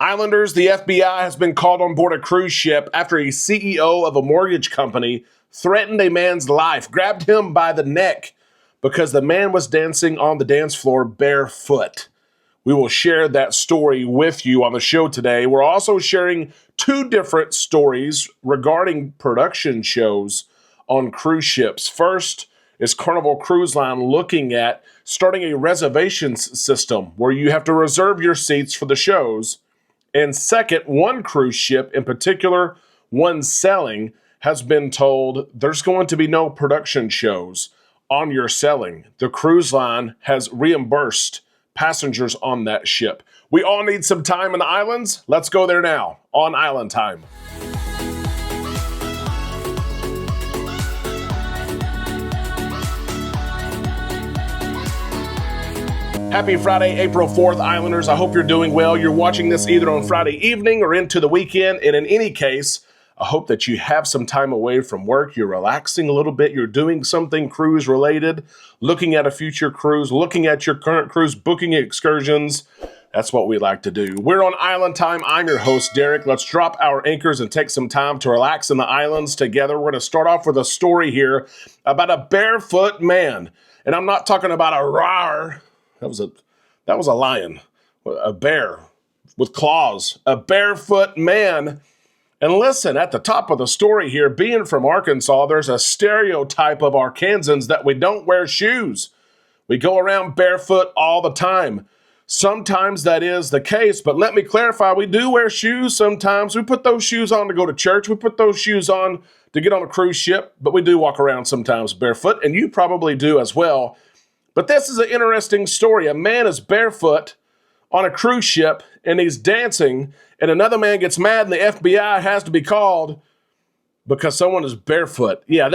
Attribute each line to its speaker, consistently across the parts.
Speaker 1: Islanders, the FBI has been called on board a cruise ship after a CEO of a mortgage company threatened a man's life, grabbed him by the neck because the man was dancing on the dance floor barefoot. We will share that story with you on the show today. We're also sharing two different stories regarding production shows on cruise ships. First is Carnival Cruise Line looking at starting a reservations system where you have to reserve your seats for the shows. And second, one cruise ship in particular, one sailing, has been told there's going to be no production shows on your sailing. The cruise line has reimbursed passengers on that ship. We all need some time in the islands. Let's go there now on Island Time. Happy Friday, April 4th, Islanders. I hope you're doing well. You're watching this either on Friday evening or into the weekend. And in any case, I hope that you have some time away from work. You're relaxing a little bit. You're doing something cruise related, looking at a future cruise, looking at your current cruise, booking excursions. That's what we like to do. We're on Island Time. I'm your host, Derek. Let's drop our anchors and take some time to relax in the islands together. We're going to start off with a story here about a barefoot man. And I'm not talking about a rawr. That was a lion, a bear with claws, a barefoot man. And listen, at the top of the story here, being from Arkansas, there's a stereotype of Arkansans that we don't wear shoes. We go around barefoot all the time. Sometimes that is the case, but let me clarify, we do wear shoes sometimes. We put those shoes on to go to church. We put those shoes on to get on a cruise ship, but we do walk around sometimes barefoot, and you probably do as well. But this is an interesting story. A man is barefoot on a cruise ship, and he's dancing, and another man gets mad, and the FBI has to be called because someone is barefoot. Yeah,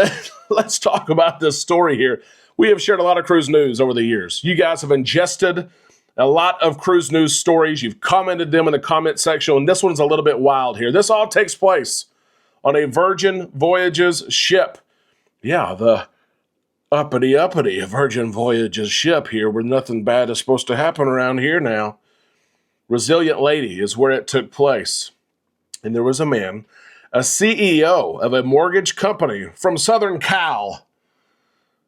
Speaker 1: let's talk about this story here. We have shared a lot of cruise news over the years. You guys have ingested a lot of cruise news stories. You've commented them in the comment section, and this one's a little bit wild here. This all takes place on a Virgin Voyages ship. Yeah, the uppity Virgin Voyages ship here where nothing bad is supposed to happen around here now. Resilient Lady is where it took place. And there was a man, a CEO of a mortgage company from Southern Cal,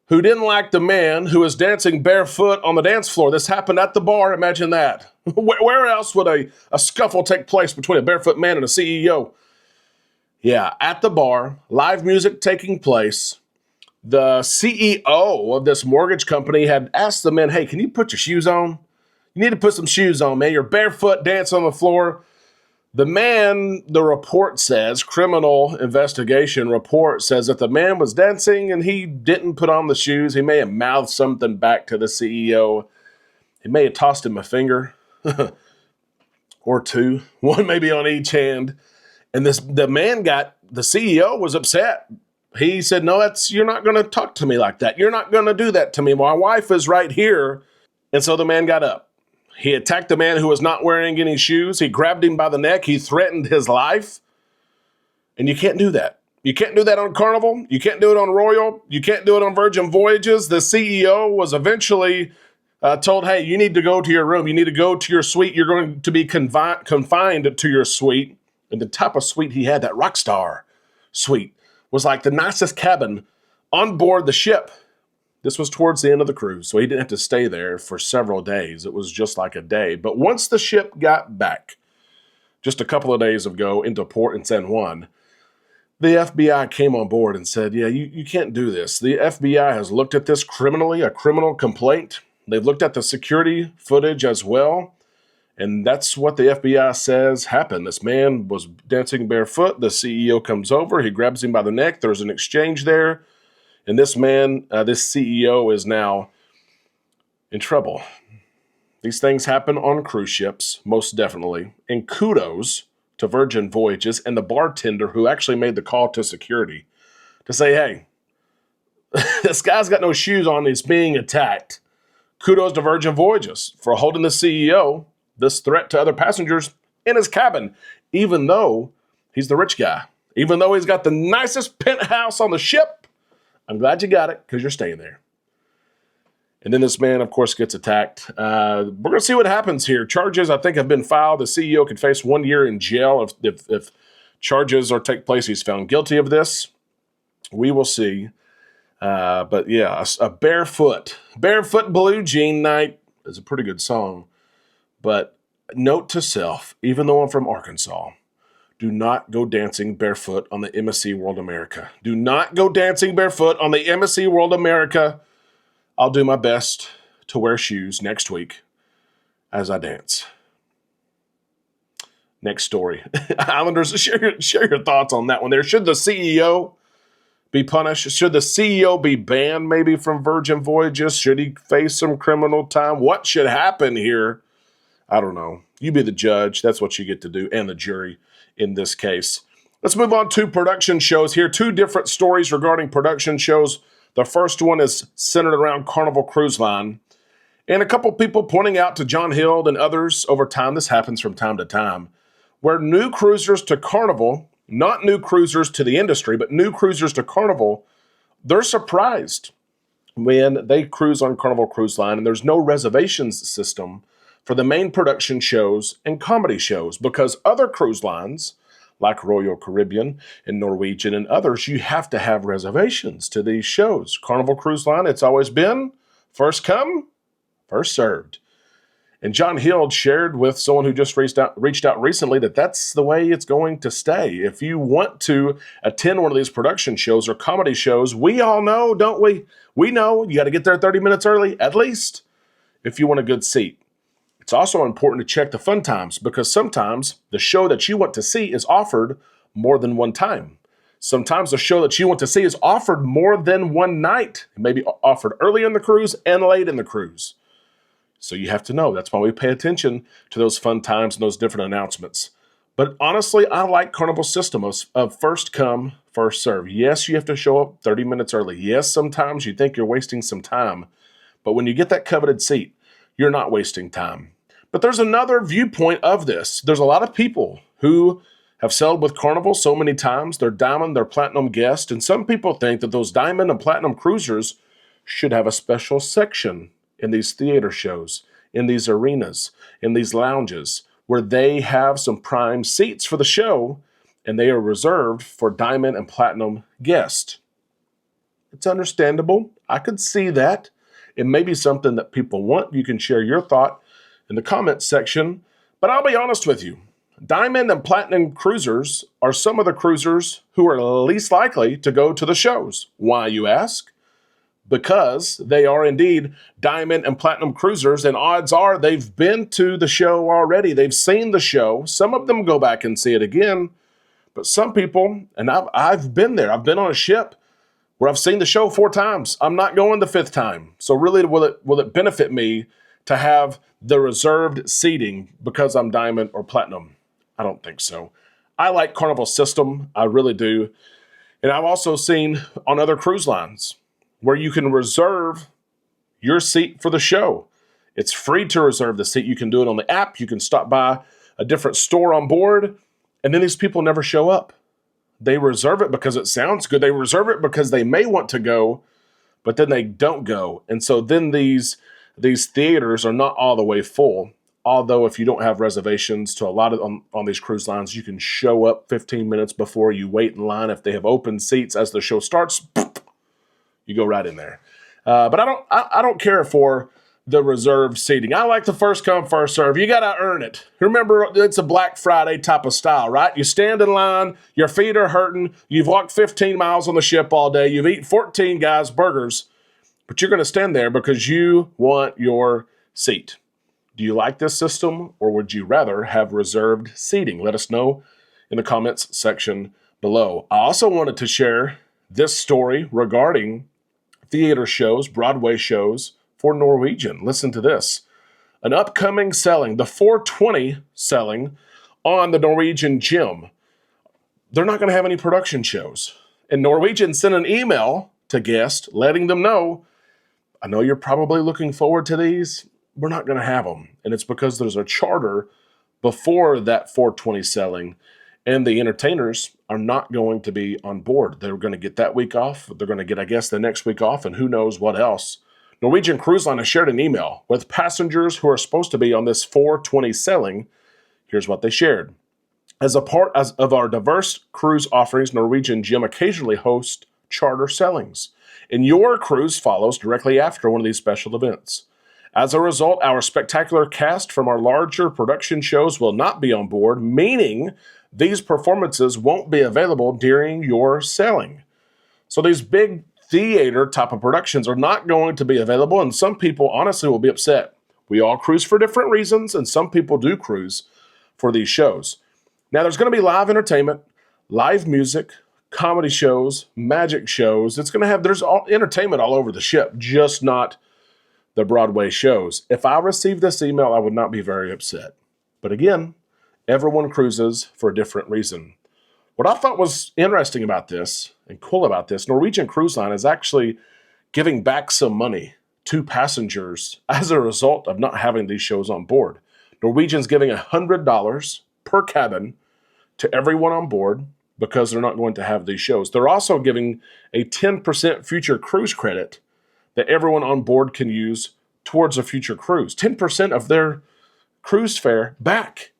Speaker 1: who didn't like the man who was dancing barefoot on the dance floor. This happened at the bar. Imagine that. Where else would a scuffle take place between a barefoot man and a CEO? Yeah, at the bar, live music taking place. The CEO of this mortgage company had asked the man, hey, can you put your shoes on? You need to put some shoes on, man. You're barefoot, dancing on the floor. The man, the report says, criminal investigation report says that the man was dancing and he didn't put on the shoes. He may have mouthed something back to the CEO. He may have tossed him a finger or two, one maybe on each hand. And the CEO was upset. He said, no, you're not going to talk to me like that. You're not going to do that to me. My wife is right here. And so the man got up. He attacked the man who was not wearing any shoes. He grabbed him by the neck. He threatened his life. And you can't do that. You can't do that on Carnival. You can't do it on Royal. You can't do it on Virgin Voyages. The CEO was eventually told, hey, you need to go to your room. You need to go to your suite. You're going to be confined to your suite. And the type of suite he had, that rock star suite, was like the nicest cabin on board the ship. This was towards the end of the cruise, so he didn't have to stay there for several days. It was just like a day. But once the ship got back, just a couple of days ago, into port in San Juan, the FBI came on board and said, yeah, you can't do this. The FBI has looked at this criminally, a criminal complaint. They've looked at the security footage as well. And that's what the FBI says happened. This man was dancing barefoot. The CEO comes over. He grabs him by the neck. There's an exchange there. And this man, this CEO, is now in trouble. These things happen on cruise ships, most definitely. And kudos to Virgin Voyages and the bartender who actually made the call to security to say, hey, this guy's got no shoes on. He's being attacked. Kudos to Virgin Voyages for holding the CEO, this threat to other passengers, in his cabin, even though he's the rich guy, even though he's got the nicest penthouse on the ship. I'm glad you got it because you're staying there. And then this man, of course, gets attacked. We're going to see what happens here. Charges, I think, have been filed. The CEO could face 1 year in jail if charges or take place. He's found guilty of this. We will see. But yeah, a barefoot blue jean night is a pretty good song. But note to self, even though I'm from Arkansas, do not go dancing barefoot on the MSC World America. Do not go dancing barefoot on the MSC World America. I'll do my best to wear shoes next week as I dance. Next story. Islanders, share your thoughts on that one there. Should the CEO be punished? Should the CEO be banned maybe from Virgin Voyages? Should he face some criminal time? What should happen here? I don't know. You be the judge. That's what you get to do, and the jury in this case. Let's move on to production shows here. 2 different stories regarding production shows. The first one is centered around Carnival Cruise Line. And a couple people pointing out to John Hild and others over time, this happens from time to time, where new cruisers to Carnival, not new cruisers to the industry, but new cruisers to Carnival, they're surprised when they cruise on Carnival Cruise Line and there's no reservations system for the main production shows and comedy shows, because other cruise lines, like Royal Caribbean and Norwegian and others, you have to have reservations to these shows. Carnival Cruise Line, it's always been first come, first served. And John Hild shared with someone who just reached out recently that that's the way it's going to stay. If you want to attend one of these production shows or comedy shows, we all know, don't we? We know you got to get there 30 minutes early, at least, if you want a good seat. It's also important to check the fun times, because sometimes the show that you want to see is offered more than one time. Sometimes the show that you want to see is offered more than one night. It may be offered early in the cruise and late in the cruise. So you have to know. That's why we pay attention to those fun times and those different announcements. But honestly, I like Carnival's system of first come, first serve. Yes, you have to show up 30 minutes early. Yes, sometimes you think you're wasting some time. But when you get that coveted seat, you're not wasting time. But there's another viewpoint of this. There's a lot of people who have sailed with Carnival so many times. They're diamond, they're platinum guests. And some people think that those diamond and platinum cruisers should have a special section in these theater shows, in these arenas, in these lounges, where they have some prime seats for the show and they are reserved for diamond and platinum guests. It's understandable. I could see that. It may be something that people want. You can share your thought in the comments section. But I'll be honest with you. Diamond and Platinum cruisers are some of the cruisers who are least likely to go to the shows. Why, you ask? Because they are indeed Diamond and Platinum cruisers, and odds are they've been to the show already. They've seen the show. Some of them go back and see it again. But some people, and I've been there. I've been on a ship where I've seen the show 4 times. I'm not going the 5th time. So really, will it benefit me to have the reserved seating because I'm Diamond or Platinum? I don't think so. I like Carnival's system. I really do. And I've also seen on other cruise lines where you can reserve your seat for the show. It's free to reserve the seat. You can do it on the app. You can stop by a different store on board. And then these people never show up. They reserve it because it sounds good. They reserve it because they may want to go, but then they don't go. And so then these theaters are not all the way full. Although if you don't have reservations to a lot of on these cruise lines, you can show up 15 minutes before, you wait in line. If they have open seats as the show starts, you go right in there. But I don't care for the reserved seating. I like the first come, first serve. You got to earn it. Remember, it's a Black Friday type of style, right? You stand in line, your feet are hurting, you've walked 15 miles on the ship all day, you've eaten 14 guys' burgers, but you're going to stand there because you want your seat. Do you like this system, or would you rather have reserved seating? Let us know in the comments section below. I also wanted to share this story regarding theater shows, Broadway shows for Norwegian. Listen to this. An upcoming selling, the 420 selling on the Norwegian Gym. They're not going to have any production shows. And Norwegian sent an email to guests letting them know, I know you're probably looking forward to these. We're not going to have them. And it's because there's a charter before that 420 selling, and the entertainers are not going to be on board. They're going to get that week off. They're going to get, I guess, the next week off, and who knows what else. Norwegian Cruise Line has shared an email with passengers who are supposed to be on this 420 sailing. Here's what they shared. As a part of our diverse cruise offerings, Norwegian Gym occasionally hosts charter sailings, and your cruise follows directly after one of these special events. As a result, our spectacular cast from our larger production shows will not be on board, meaning these performances won't be available during your sailing. So these big theater type of productions are not going to be available, and some people honestly will be upset. We all cruise for different reasons, and some people do cruise for these shows. Now, there's going to be live entertainment, live music, comedy shows, magic shows. There's entertainment all over the ship, just not the Broadway shows. If I received this email, I would not be very upset. But again, everyone cruises for a different reason. What I thought was interesting about this and cool about this, Norwegian Cruise Line is actually giving back some money to passengers as a result of not having these shows on board. Norwegian's giving $100 per cabin to everyone on board because they're not going to have these shows. They're also giving a 10% future cruise credit that everyone on board can use towards a future cruise. 10% of their cruise fare back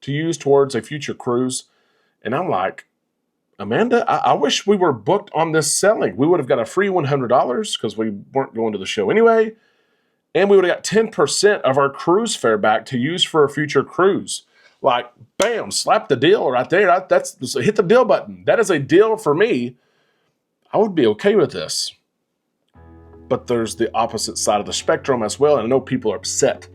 Speaker 1: to use towards a future cruise. And I'm like, Amanda, I wish we were booked on this sailing. We would have got a free $100 because we weren't going to the show anyway. And we would have got 10% of our cruise fare back to use for a future cruise. Like, bam, slap the deal right there. That's hit the deal button. That is a deal for me. I would be okay with this. But there's the opposite side of the spectrum as well, and I know people are upset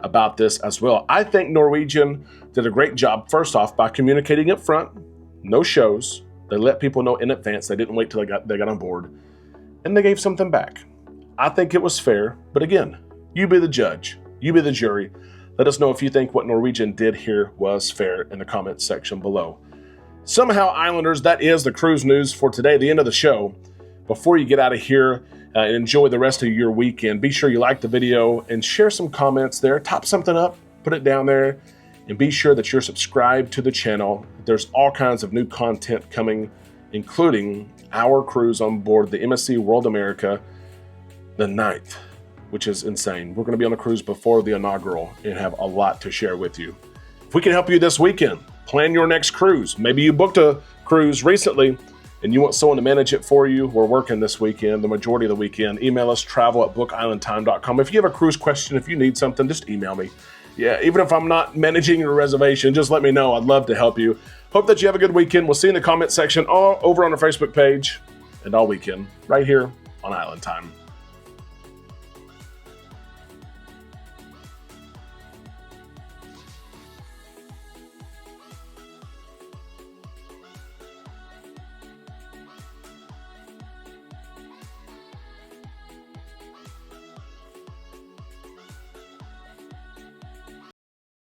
Speaker 1: about this as well. I think Norwegian did a great job, first off, by communicating up front. No shows. They let people know in advance. They didn't wait till they got on board. And they gave something back. I think it was fair, but again, you be the judge. You be the jury. Let us know if you think what Norwegian did here was fair in the comments section below. Somehow, Islanders, that is the cruise news for today, the end of the show. Before you get out of here and enjoy the rest of your weekend, be sure you like the video and share some comments there. Type something up, put it down there, and be sure that you're subscribed to the channel. There's all kinds of new content coming, including our cruise on board the MSC World America, the 9th, which is insane. We're going to be on a cruise before the inaugural and have a lot to share with you. If we can help you this weekend, plan your next cruise. Maybe you booked a cruise recently and you want someone to manage it for you. We're working this weekend, the majority of the weekend. Email us, travel@bookislandtime.com. If you have a cruise question, if you need something, just email me. Yeah, even if I'm not managing your reservation, just let me know. I'd love to help you. Hope that you have a good weekend. We'll see you in the comment section all over on our Facebook page and all weekend right here on Island Time.